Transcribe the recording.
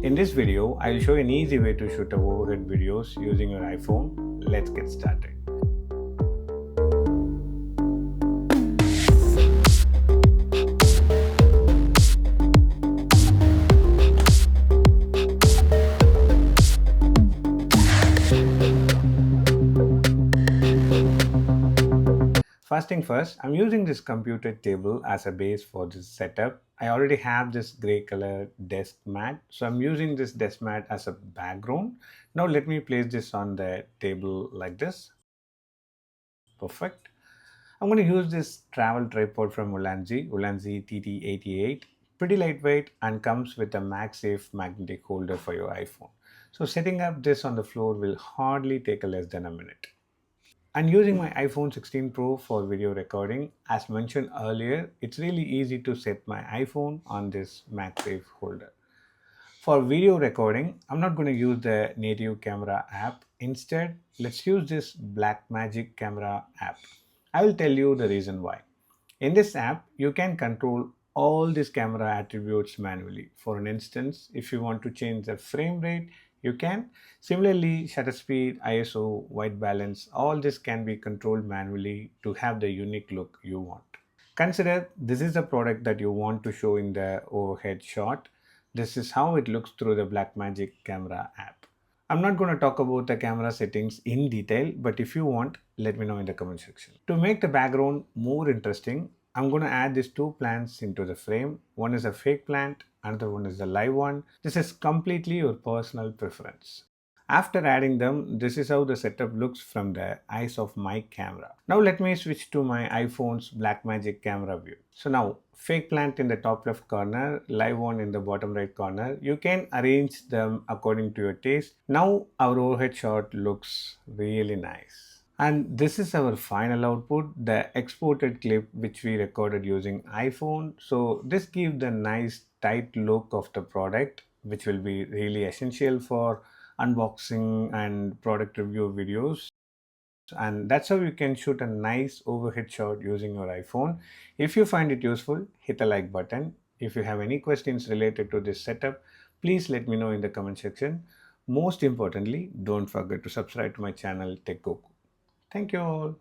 In this video, I'll show you an easy way to shoot overhead videos using your iPhone. Let's get started. First thing first, I'm using this computer table as a base for this setup. I already have this gray color desk mat, so I'm using this desk mat as a background. Now let me place this on the table like this. Perfect. I'm going to use this travel tripod from Ulanzi TT88. Pretty lightweight and comes with a MagSafe magnetic holder for your iPhone. So setting up this on the floor will hardly take less than a minute. And using my iPhone 16 Pro for video recording, as mentioned earlier, it's really easy to set my iPhone on this MagSafe holder. For video recording, I'm not going to use the native camera app. Instead, let's use this Blackmagic camera app. I will tell you the reason why. In this app, you can control all these camera attributes manually. For an instance, if you want to change the frame rate, you can. Similarly, shutter speed, ISO, white balance, all this can be controlled manually to have the unique look you want. Consider this is the product that you want to show in the overhead shot. This is how it looks through the Blackmagic camera app. I'm not going to talk about the camera settings in detail, but if you want, let me know in the comment section. To make the background more interesting, I'm going to add these two plants into the frame. One is a fake plant, another one is the live one. This is completely your personal preference. After adding them, this is how the setup looks from the eyes of my camera. Now let me switch to my iPhone's Blackmagic camera view. So now, fake plant in the top left corner, live one in the bottom right corner. You can arrange them according to your taste. Now our overhead shot looks really nice. And this is our final output, the exported clip which we recorded using iPhone. So this gives the nice tight look of the product, which will be really essential for unboxing and product review videos. And that's how you can shoot a nice overhead shot using your iPhone. If you find it useful, hit the like button. If you have any questions related to this setup, please let me know in the comment section. Most importantly, don't forget to subscribe to my channel Techgoku. Thank you all.